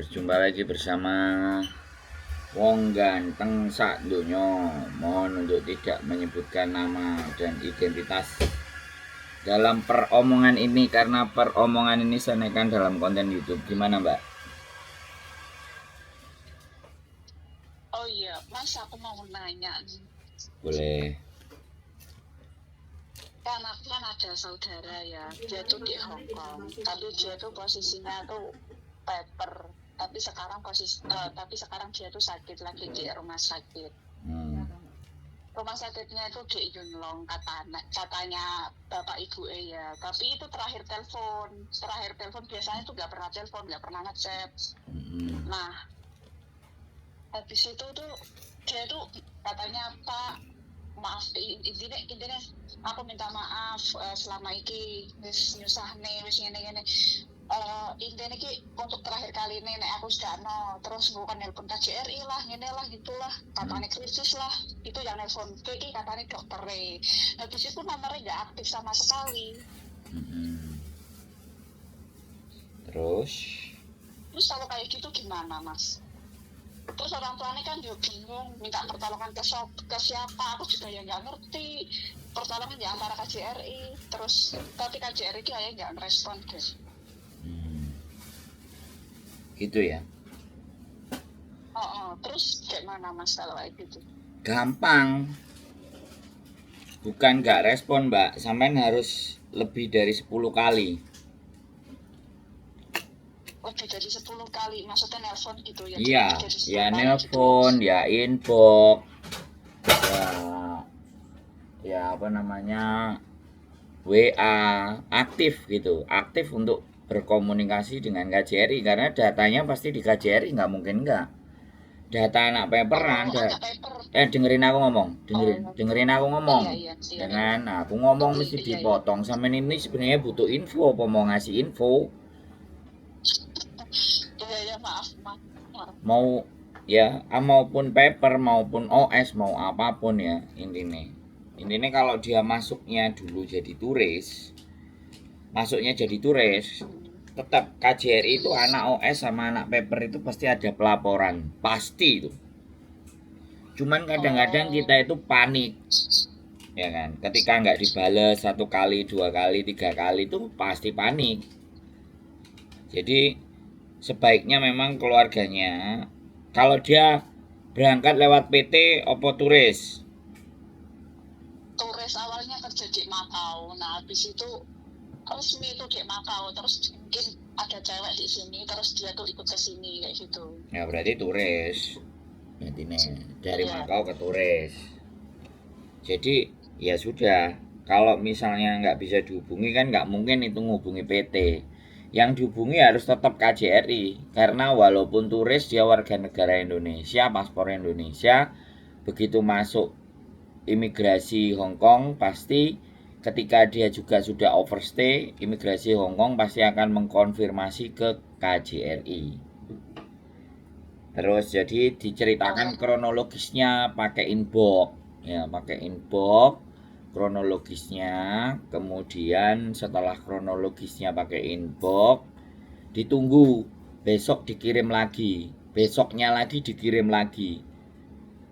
Berjumpa lagi bersama Wong Ganteng sak donya. Mohon untuk tidak menyebutkan nama dan identitas dalam peromongan ini, karena peromongan ini saya naikkan dalam konten YouTube. Gimana, Mbak? Oh iya, Mas, aku mau nanya nih. Boleh. Kan aku kan ada saudara ya, dia tuh di Hong Kong, tapi dia tuh posisinya tuh paper. Tapi sekarang dia tuh sakit lagi di rumah sakit. Rumah sakitnya itu di Yunlong, katanya bapak ibu ya. Tapi itu terakhir telepon biasanya tuh nggak pernah telepon, nggak pernah ngechat. Nah, habis itu tuh dia tuh katanya, Pak, maaf, intinya aku minta maaf selama iki wis nyusahne wis ngene-ngene. Intinya ki untuk terakhir kali ini nek aku sedano terus bukan nelpon KJRI lah, ngene lah gitulah, katanya krisis lah. Itu yang nelpon ki katanya dokter. Habis itu nomornya nggak aktif sama sekali. Terus Kalau kayak gitu gimana, Mas? Terus orang tuanya kan juga bingung minta pertolongan ke siapa, aku juga ya nggak ngerti. Pertolongan ya antara KJRI, terus tapi KJRI kayaknya nggak merespon deh. gitu ya. Terus kayak mana, Mas, kalau kayak gitu? Gampang. Bukan nggak respon, Mbak. Sampean harus lebih dari 10 kali. Lebih dari 10 kali, maksudnya nelpon gitu ya? Iya, Lebih dari 10 ya kali nelpon, gitu. ya inbox, ya apa namanya, WA, aktif gitu, aktif untuk berkomunikasi dengan KJRI, karena datanya pasti di KJRI, nggak mungkin nggak. Data anak paperan, Anak paper. dengerin aku ngomong, dengerin aku ngomong, Iya. dengan aku ngomong mesti Iya. dipotong. Sama ini sebenarnya butuh info, apa mau ngasih info? Iya, maaf. Mau ya, maupun paper maupun OS mau apapun ya, intinya kalau dia masuknya dulu jadi turis, tetap KJRI itu anak OS sama anak paper itu pasti ada pelaporan, pasti itu. Cuman kadang-kadang kita itu panik, ya kan, ketika nggak dibales 1 kali, 2 kali, 3 kali itu pasti panik. Jadi sebaiknya memang keluarganya, kalau dia berangkat lewat PT opo turis Awalnya kerja di Makau, nah habis itu resmi itu di Makau, terus mungkin ada cewek di sini, terus dia tuh ikut ke sini kayak gitu. ya berarti turis, berarti dari Makau ke turis. Jadi ya sudah, kalau misalnya nggak bisa dihubungi kan nggak mungkin itu ngubungi PT. Yang dihubungi harus tetap KJRI, karena walaupun turis dia warga negara Indonesia, paspor Indonesia, begitu masuk imigrasi Hong Kong pasti ketika dia juga sudah overstay, imigrasi Hong Kong pasti akan mengkonfirmasi ke KJRI. Terus jadi diceritakan kronologisnya pakai inbox, ya pakai inbox kronologisnya. Kemudian setelah kronologisnya pakai inbox, ditunggu besok dikirim lagi, besoknya lagi dikirim lagi.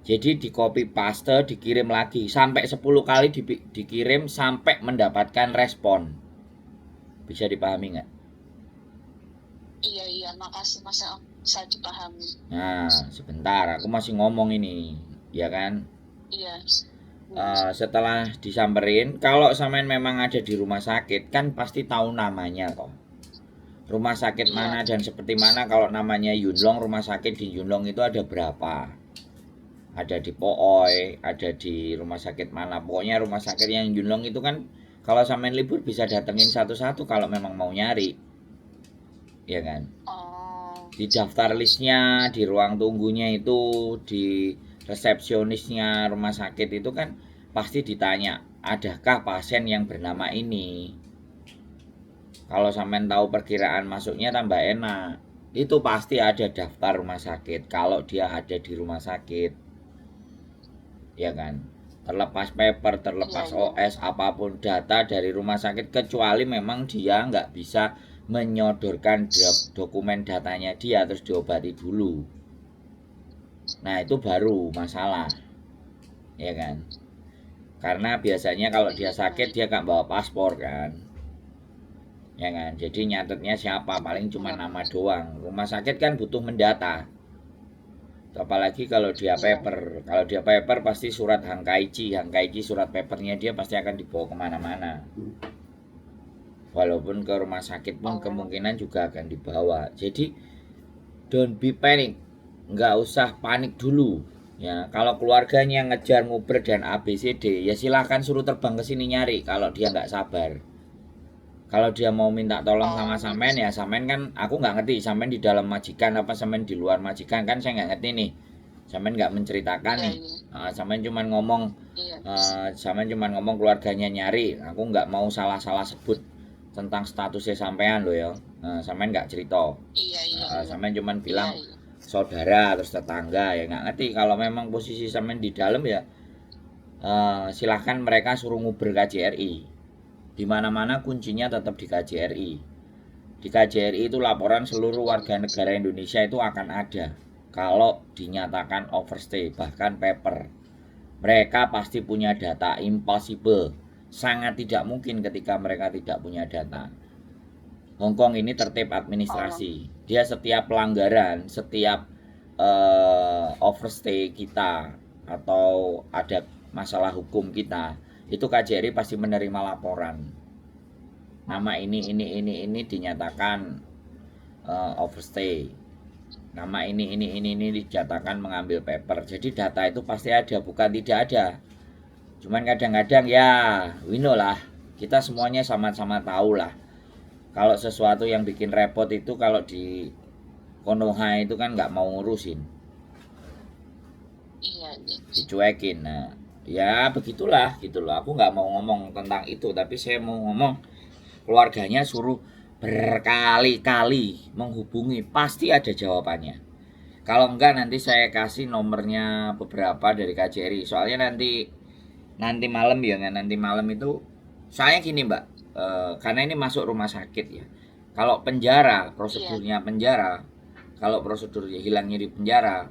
Jadi di copy paste dikirim lagi sampai 10 kali dikirim sampai mendapatkan respon. Bisa dipahami nggak? Iya, makasih, Mas, saya dipahami. Nah, sebentar, aku masih ngomong ini, ya kan? Iya. Setelah disamperin, kalau sampean memang ada di rumah sakit, kan pasti tahu namanya kok. Rumah sakit mana dan seperti mana. Kalau namanya Yunlong, rumah sakit di Yunlong itu ada berapa? Ada di Pooi, ada di rumah sakit mana? Pokoknya rumah sakit yang Yunlong itu kan kalau sampean libur bisa datengin satu-satu kalau memang mau nyari, ya kan? Di daftar listnya, di ruang tunggunya itu, di resepsionisnya rumah sakit itu kan pasti ditanya, adakah pasien yang bernama ini? Kalau sampean tahu perkiraan masuknya tambah enak. Itu pasti ada daftar rumah sakit kalau dia ada di rumah sakit, ya kan? Terlepas paper, terlepas OS, apapun data dari rumah sakit, kecuali memang dia nggak bisa menyodorkan dokumen datanya dia terus diobati dulu. Nah itu baru masalah, ya kan? Karena biasanya kalau dia sakit dia nggak bawa paspor kan, ya kan? Jadi nyatetnya siapa, paling cuma nama doang. Rumah sakit kan butuh mendata. Apalagi kalau dia paper, kalau dia paper pasti surat Hankaichi surat papernya dia pasti akan dibawa kemana-mana. Walaupun ke rumah sakit pun kemungkinan juga akan dibawa. Jadi don't be panic, nggak usah panik dulu. Ya, kalau keluarganya ngejar nguber dan ABCD, ya silahkan suruh terbang ke sini nyari. Kalau dia nggak sabar, kalau dia mau minta tolong sama sampean ya sampean kan, aku nggak ngerti sampean di dalam majikan apa sampean di luar majikan kan saya nggak ngerti nih. Sampean nggak menceritakan nih. Sampean cuman ngomong, keluarganya nyari. Aku nggak mau salah-salah sebut tentang statusnya sampean loh ya. Sampean nggak cerita. Sampean cuman bilang saudara terus tetangga, ya nggak ngerti. Kalau memang posisi sampean di dalam ya silahkan mereka suruh nguber KJRI. Di mana-mana kuncinya tetap di KJRI. Di KJRI itu laporan seluruh warga negara Indonesia itu akan ada kalau dinyatakan overstay, bahkan paper. Mereka pasti punya data, impossible. Sangat tidak mungkin ketika mereka tidak punya data. Hongkong ini tertib administrasi. Dia setiap pelanggaran, setiap overstay kita atau ada masalah hukum kita, itu KJRI pasti menerima laporan. Nama ini dinyatakan overstay. Nama ini dinyatakan mengambil paper. Jadi data itu pasti ada, bukan tidak ada. Cuman kadang-kadang ya, we know lah. Kita semuanya sama-sama tahu lah. Kalau sesuatu yang bikin repot itu kalau di Konoha itu kan nggak mau ngurusin. Dicuekin. Nah, ya begitulah gitu loh. Aku nggak mau ngomong tentang itu, tapi saya mau ngomong keluarganya suruh berkali-kali menghubungi, pasti ada jawabannya. Kalau enggak nanti saya kasih nomornya beberapa dari KJRI. Soalnya nanti malam ya, nanti malam itu saya gini Mbak, karena ini masuk rumah sakit ya. Kalau penjara, prosedurnya penjara, kalau prosedurnya hilangnya di penjara,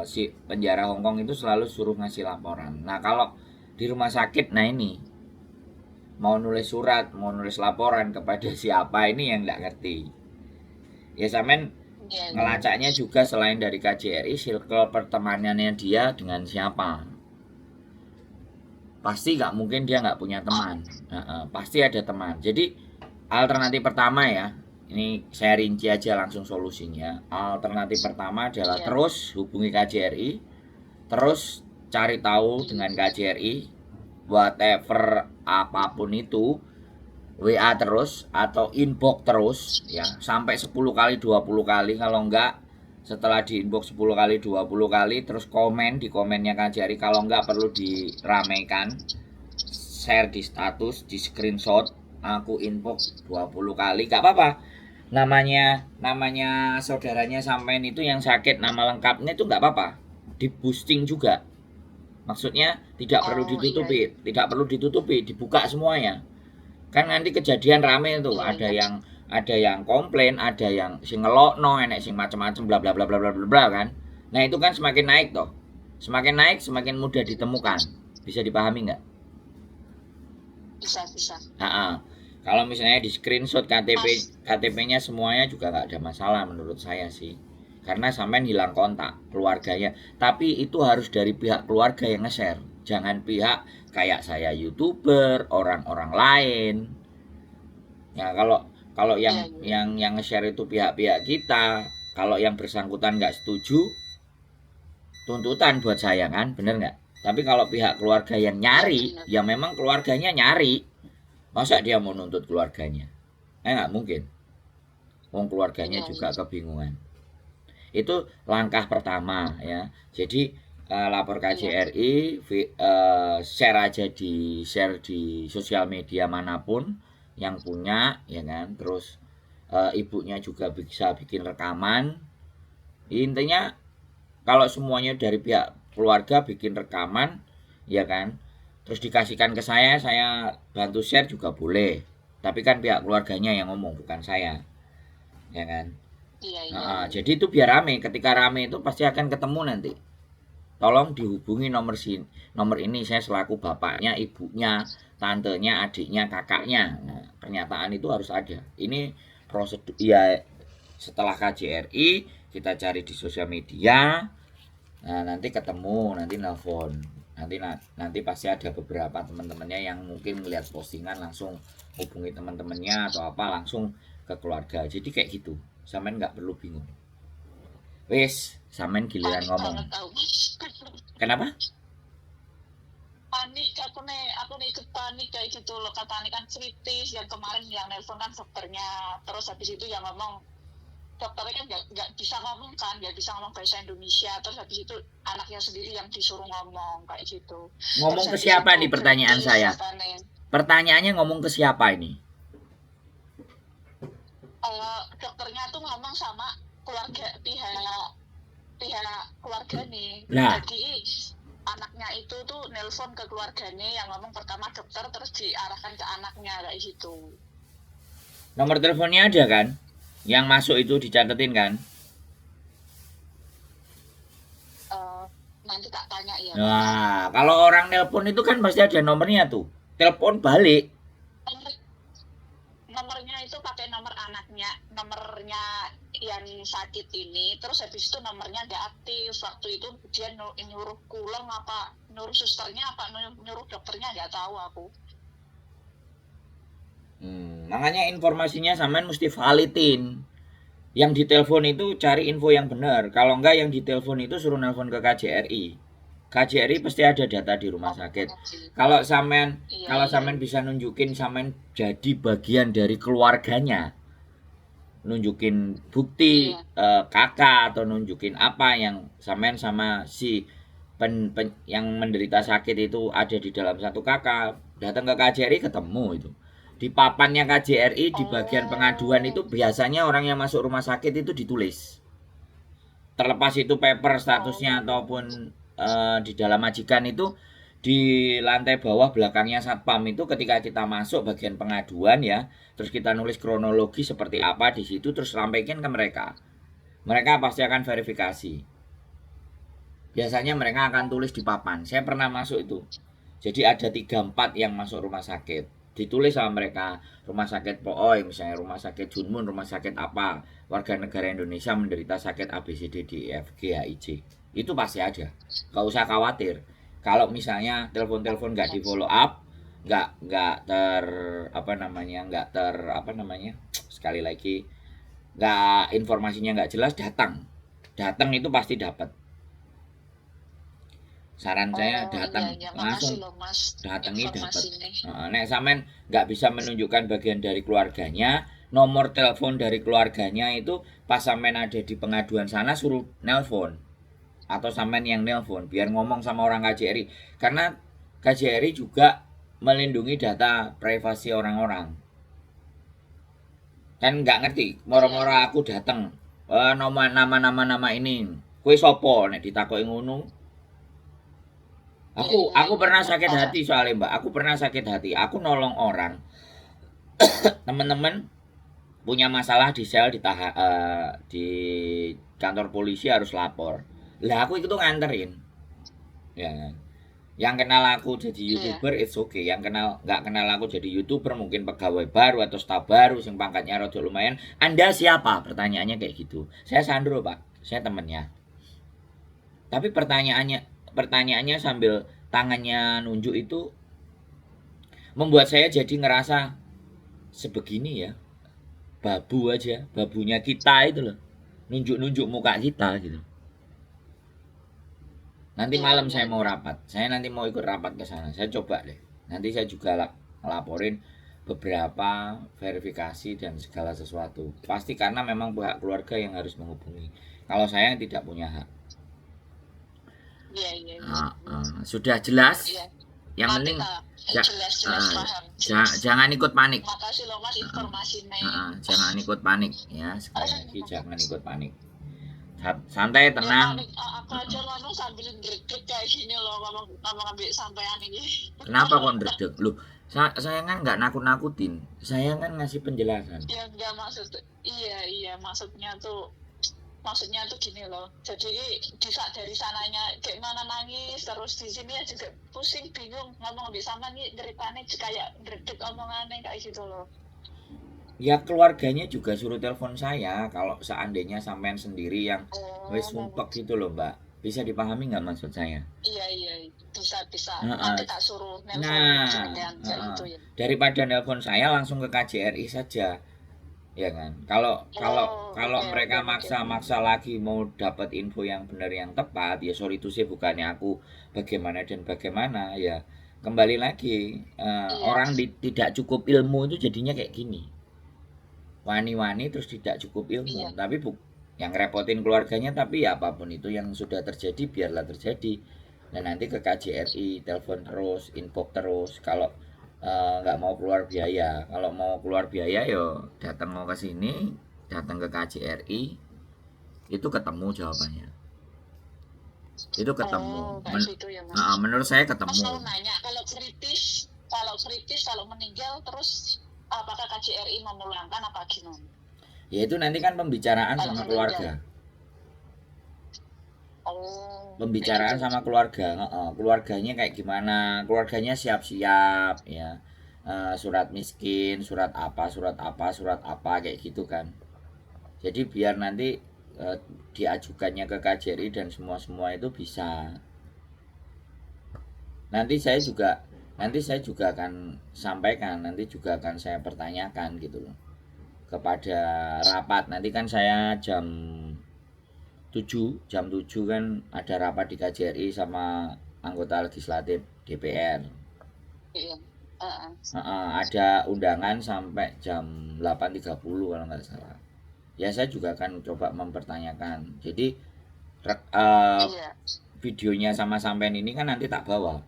si penjara Hongkong itu selalu suruh ngasih laporan. Nah kalau di rumah sakit, nah ini mau nulis surat, mau nulis laporan kepada siapa, ini yang nggak ngerti. Ya sampean ngelacaknya juga selain dari KJRI, circle pertemanannya dia dengan siapa. Pasti nggak mungkin dia nggak punya teman. Pasti ada teman. Jadi alternatif pertama ya, ini saya rinci aja langsung solusinya. Alternatif pertama adalah terus hubungi KJRI, terus cari tahu dengan KJRI, whatever apapun itu, WA terus atau inbox terus ya, sampai 10 kali 20 kali. Kalau enggak setelah di inbox 10 kali 20 kali terus komen di komennya KJRI. Kalau enggak perlu diramaikan, share di status, di screenshot, aku inbox 20 kali enggak apa-apa. Namanya saudaranya sampean itu yang sakit, nama lengkapnya itu enggak apa-apa. Di boosting juga. Maksudnya tidak perlu ditutupi, tidak perlu ditutupi, dibuka semuanya. Kan nanti kejadian rame tuh, ada yang komplain, ada yang sing ngelokno, enek sing macam-macam bla bla bla bla bla bla kan. Nah, itu kan semakin naik toh. Semakin naik semakin mudah ditemukan. Bisa dipahami nggak? Bisa. Kalau misalnya di screenshot KTP-nya semuanya juga nggak ada masalah menurut saya sih. Karena sampean hilang kontak keluarganya, tapi itu harus dari pihak keluarga yang nge-share, jangan pihak kayak saya YouTuber, orang-orang lain. Ya kalau yang nge-share itu pihak-pihak kita, kalau yang bersangkutan nggak setuju, tuntutan buat saya kan, bener nggak? Tapi kalau pihak keluarga yang nyari, ya memang keluarganya nyari. Masa dia mau nuntut keluarganya? Nggak mungkin. Wong keluarganya juga kebingungan. Itu langkah pertama ya. Jadi lapor KJRI, share di sosial media manapun yang punya ya kan. Terus ibunya juga bisa bikin rekaman. Intinya kalau semuanya dari pihak keluarga bikin rekaman ya kan, terus dikasihkan ke saya bantu share juga boleh. Tapi kan pihak keluarganya yang ngomong, bukan saya. ya kan? Iya, iya. Nah, jadi itu biar rame. Ketika rame itu pasti akan ketemu nanti. Tolong dihubungi nomor ini, saya selaku bapaknya, ibunya, tantenya, adiknya, kakaknya. Nah, pernyataan itu harus ada. Ini prosedur ya. Setelah KJRI kita cari di sosial media. Nah, nanti ketemu, nanti nelpon. Nanti pasti ada beberapa teman-temannya yang mungkin melihat postingan langsung hubungi teman-temannya atau apa langsung ke keluarga. Jadi kayak gitu. Sampean nggak perlu bingung. Wes, sampean giliran Panik ngomong. banget tau, Mas. Kenapa? Panik, aku nih ikut panik kayak gitu loh. Katanya kan kritis, yang kemarin yang nelpon kan dokternya. Terus habis itu yang ngomong, dokternya kan nggak bisa ngomong kan, nggak bisa ngomong bahasa Indonesia. Terus habis itu anaknya sendiri yang disuruh ngomong kayak gitu. Ngomong Terus ke habis siapa itu nih pertanyaan kritis saya? katanya. Pertanyaannya ngomong ke siapa ini? Dokternya tuh ngomong sama keluarga pihak keluarga nih. Lah. Jadi anaknya itu tuh nelpon ke keluarganya yang ngomong pertama dokter, terus diarahkan ke anaknya kayak gitu. Nomor teleponnya ada kan? Yang masuk itu dicatetin kan? Nanti tak tanya ya. Nah, kalau orang nelpon itu kan pasti ada nomornya tuh. Telepon balik. Nomornya itu pakai nomor anaknya, nomornya yang sakit ini. Terus habis itu nomornya nggak aktif. Waktu itu dia nyuruh pulang apa nyuruh susternya apa nyuruh dokternya nggak tahu aku. Makanya informasinya sampean mesti validin. Yang ditelepon itu cari info yang benar. Kalau enggak yang ditelepon itu suruh nelpon ke KJRI. KJRI pasti ada data di rumah sakit. Kalau sampean bisa nunjukin sampean jadi bagian dari keluarganya, nunjukin bukti kakak atau nunjukin apa yang sampean sama si yang menderita sakit itu ada di dalam satu kakak, datang ke KJRI ketemu itu. Di papannya KJRI di bagian pengaduan itu biasanya orang yang masuk rumah sakit itu ditulis. Terlepas itu paper statusnya ataupun di dalam majikan itu di lantai bawah belakangnya satpam itu ketika kita masuk bagian pengaduan ya, terus kita nulis kronologi seperti apa di situ terus sampaikan ke mereka. Mereka pasti akan verifikasi. Biasanya mereka akan tulis di papan. Saya pernah masuk itu. Jadi ada 3-4 yang masuk rumah sakit. Ditulis sama mereka, rumah sakit Pooy, misalnya rumah sakit Junmun, rumah sakit apa, warga negara Indonesia menderita sakit ABCDDEFGHIJ. Itu pasti ada. Gak usah khawatir. Kalau misalnya telepon-telepon nggak di follow up, nggak sekali lagi nggak informasinya nggak jelas, datang itu pasti dapat. Saran saya datang langsung, datangi dapat. Nek sampean nggak bisa menunjukkan bagian dari keluarganya, nomor telepon dari keluarganya itu pas sampean ada di pengaduan sana suruh nelpon atau sampean yang nelpon biar ngomong sama orang KJRI, karena KJRI juga melindungi data privasi orang-orang. Kan nggak ngerti, moro-moro aku datang nama ini, kue sopo nek ditakoki ngono. Aku pernah sakit hati soalnya Mbak. Aku pernah sakit hati. Aku nolong orang. Teman-teman punya masalah di sel di kantor polisi harus lapor. Lah aku itu nganterin. Ya kan. Yang kenal aku jadi YouTuber it's okay. Yang nggak kenal aku jadi YouTuber mungkin pegawai baru atau staf baru sing pangkatnya rada lumayan. Anda siapa? Pertanyaannya kayak gitu. Saya Sandro, Pak. Saya temennya. Tapi pertanyaannya sambil tangannya nunjuk itu membuat saya jadi ngerasa sebegini ya, babunya kita itu loh, nunjuk muka kita gitu. Nanti malam saya mau rapat, saya nanti mau ikut rapat ke sana, saya coba deh, nanti saya juga laporin beberapa verifikasi dan segala sesuatu, pasti karena memang pihak keluarga yang harus menghubungi, kalau saya tidak punya hak. Sudah jelas. Yang penting jangan ikut panik. Makasih loh Mas informasinya. Jangan ikut panik ya, sekali lagi jangan ikut panik. Santai, tenang. Aku aja ngomong sambil ndredeg kayak gini loh, ngomong ambek sampean ini. Kenapa kok ndredeg? Loh, Saya kan nggak nakut-nakutin, saya kan ngasih penjelasan. Ya nggak maksud, iya maksudnya tuh gini loh, jadi dari sananya kayak mana nangis, terus di sini ya juga pusing bingung ngomong lebih sama nih ceritanya kayak gredek omongannya kayak gitu loh. Ya keluarganya juga suruh telepon saya kalau seandainya sampean sendiri yang wes Oh, sumpek gitu loh mbak. Bisa dipahami nggak maksud saya? iya bisa Heeh. nanti tak suruh nelpon Nah, jenengan kayak heeh. gitu ya. Daripada nelpon saya langsung ke KJRI saja, ya kan? Kalau kalau Oh, kalau oke mereka oke oke. maksa-maksa lagi mau dapat info yang benar yang tepat, ya sorry itu sih bukannya aku bagaimana dan bagaimana ya. Kembali lagi Iya. orang tidak cukup ilmu itu jadinya kayak gini. Wani-wani terus tidak cukup ilmu, Iya. tapi yang repotin keluarganya, tapi ya apapun itu yang sudah terjadi biarlah terjadi. Dan nanti ke KJRI telepon terus, info terus. Kalau nggak mau keluar biaya, kalau mau keluar biaya yo datang mau ke sini, datang ke KJRI, itu ketemu jawabannya, itu ketemu. Oh, kayak gitu ya Mas. Menurut saya Mas ketemu. mau nanya, kalau meninggal terus apakah KJRI memulangkan apa gimana? Ya itu nanti kan pembicaraan Kalau sama meninggal. keluarga. Oh, kayak gitu. Pembicaraan sama keluarga, keluarganya kayak gimana, keluarganya siap-siap ya. Surat miskin, surat apa, surat apa, surat apa kayak gitu kan. Jadi biar nanti diajukannya ke KJRI dan semua itu bisa. Nanti saya juga nanti saya juga akan sampaikan, nanti juga akan saya pertanyakan gitu loh kepada rapat. Nanti kan saya jam 7 kan ada rapat di KJRI sama anggota legislatif DPR. Iya. Heeh. Ada undangan sampai jam 8.30 kalau nggak salah. Ya saya juga akan coba mempertanyakan. Jadi Iya. videonya sama sampean ini kan nanti tak bawa.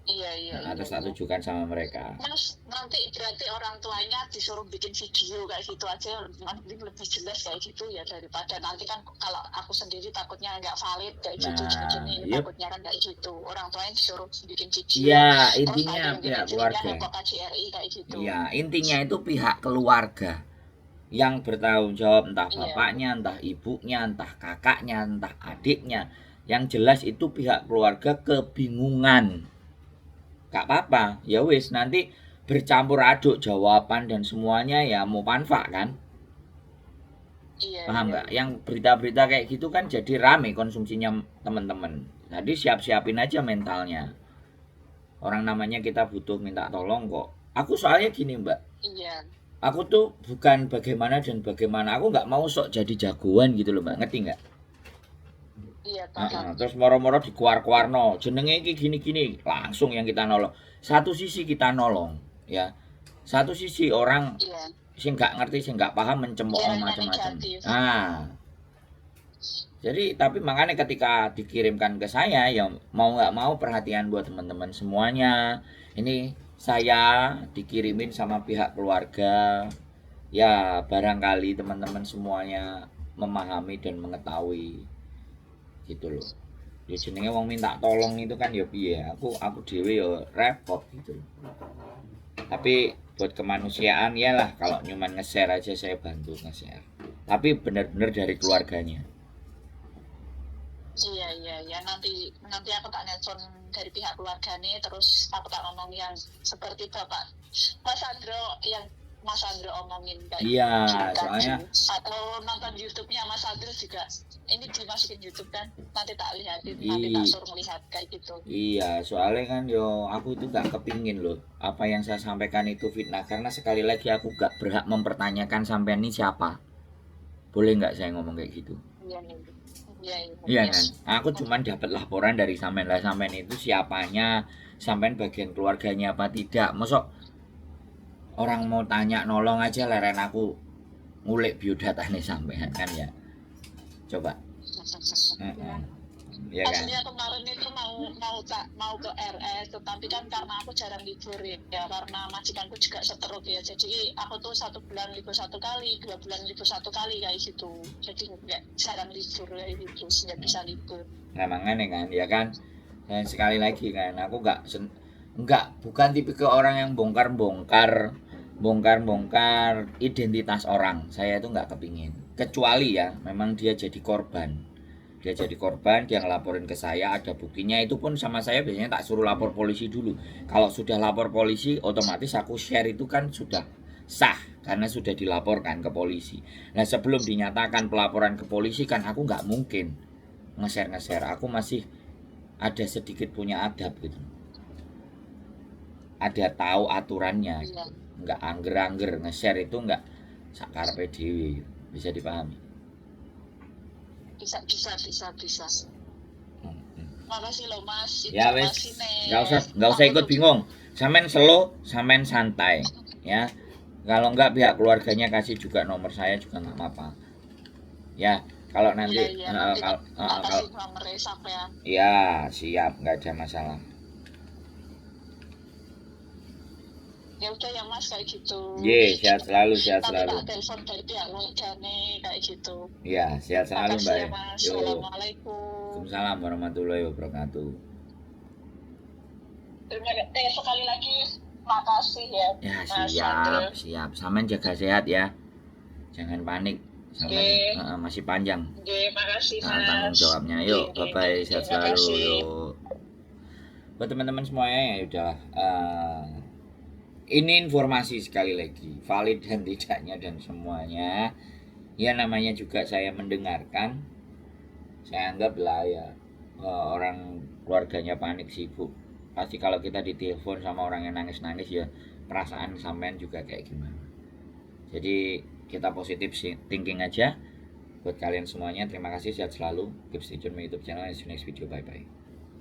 Iya. Terus tak tujukan sama mereka. Mas, nanti berarti orang tuanya disuruh bikin video kayak gitu aja, nanti lebih jelas kayak gitu ya, daripada nanti kan kalau aku sendiri takutnya nggak valid kayak gitu, Nah, gini yep. takutnya kan kayak gitu. Orang tuanya disuruh bikin video, Iya, terus intinya ada yang pihak istrinya keluarga. ke KJRI kayak gitu. Iya, intinya itu pihak keluarga yang bertanggung jawab, entah Iya. bapaknya, entah ibunya, entah kakaknya, entah adiknya. Yang jelas itu pihak keluarga kebingungan. Gak apa-apa, ya wis nanti bercampur aduk jawaban dan semuanya ya mau panfa kan. Iya. Paham Iya. nggak? Yang berita-berita kayak gitu kan jadi rame konsumsinya teman-teman. Jadi siap-siapin aja mentalnya. Orang namanya kita butuh minta tolong kok. Aku soalnya gini mbak, Iya. aku tuh bukan bagaimana dan bagaimana. Aku nggak mau sok jadi jagoan gitu loh mbak, ngerti nggak? Iya, paham. Terus moro-moro dikuar-kuar no, jenenge iki gini-gini, langsung yang kita nolong. Satu sisi kita nolong, ya. Satu sisi orang Iya. sing nggak ngerti, sing nggak paham mencemooh Kiranya macam-macam. negatif. Jadi tapi makanya ketika dikirimkan ke saya ya mau nggak mau perhatian buat teman-teman semuanya. Ini saya dikirimin sama pihak keluarga. Ya barangkali teman-teman semuanya memahami dan mengetahui gitu loh. Ya jenenge wong minta tolong itu kan ya piye. Aku dhewe ya repot gitu loh. Tapi buat kemanusiaan ya lah kalau nyuman nge-share aja saya bantu nge-share. Tapi benar-benar dari keluarganya. Iya, nanti aku tak nelpon dari pihak keluarga nih, terus aku tak ngomong yang seperti bapak Mas Andro omongin kayak Iya, gitu soalnya atau nonton YouTube-nya Mas Andro juga, ini dimasukin YouTube kan, nanti tak lihatin, i nanti tak suruh melihat kayak gitu. iya, soalnya kan yo aku itu gak kepingin loh apa yang saya sampaikan itu fitnah karena sekali lagi aku gak berhak mempertanyakan sampean ini siapa. Boleh nggak saya ngomong kayak gitu? Iya iya Iya kan? Aku cuman dapat laporan dari sampean lah sampean itu siapanya, sampean bagian keluarganya apa tidak. Mosok orang mau tanya nolong aja leren aku ngulik biodatanya sampean kan ya. Coba. Ya kan? Aslinya kemarin itu mau ke RS, tetapi kan karena aku jarang libur ya, karena majikanku juga stroke ya, jadi aku tuh 1 bulan libur 1 kali, 2 bulan libur 1 kali kayak gitu, jadi nggak jarang libur kayak gitu, nggak bisa libur. Nah makanya kan ya kan. Dan sekali lagi kan aku Enggak, bukan tipikal orang yang bongkar-bongkar identitas orang. Saya itu enggak kepingin. Kecuali ya, memang dia jadi korban. Dia ngelaporin ke saya, ada buktinya, itu pun sama saya biasanya tak suruh lapor polisi dulu. Kalau sudah lapor polisi, otomatis aku share itu kan sudah sah karena sudah dilaporkan ke polisi. Nah, sebelum dinyatakan pelaporan ke polisi kan aku nggak mungkin nge-share. Aku masih ada sedikit punya adab gitu. Ada tahu aturannya Iya, gitu. Nggak angger-angger nge-share itu nggak sakarepe dhewe gitu. Bisa dipahami. bisa. Makasih loh Mas, Ya wes, informasinya. nggak usah Aku ikut tuh bingung. Samen slow, samen santai, ya. Kalau nggak pihak keluarganya kasih juga nomor saya juga nggak apa-apa. Ya, kalau nanti, iya nanti tak kalau, kasih nomornya sampean. ya siap, nggak ada masalah. Ya udah ya Mas kayak gitu. Ye, sehat selalu, sehat Nanti selalu. tak telepon dari pihak keluarganya kayak gitu. Ya, sehat selalu Makasih Mbak. ya Mas. Yo, Assalamualaikum. Waalaikumsalam warahmatullahi wabarakatuh. Sekali lagi makasih ya Ya, Mas siap, Andre. siap. Samen jaga sehat ya. Jangan panik. Samen Oke. masih panjang. Oke, makasih Tanggung Mas. jawabnya. Yuk, Oke, bye-bye, sehat terima selalu. kasih. Yuk. Buat teman-teman semuanya ya udah, ini informasi sekali lagi, valid dan tidaknya dan semuanya. Ya namanya juga saya mendengarkan. Saya anggap lah ya, orang keluarganya panik sibuk. Pasti kalau kita ditelepon sama orang yang nangis-nangis ya perasaan sampean juga kayak gimana. Jadi kita positif thinking aja. Buat kalian semuanya terima kasih, sehat selalu. Keep stay tune my YouTube channel. See you next video. Bye bye.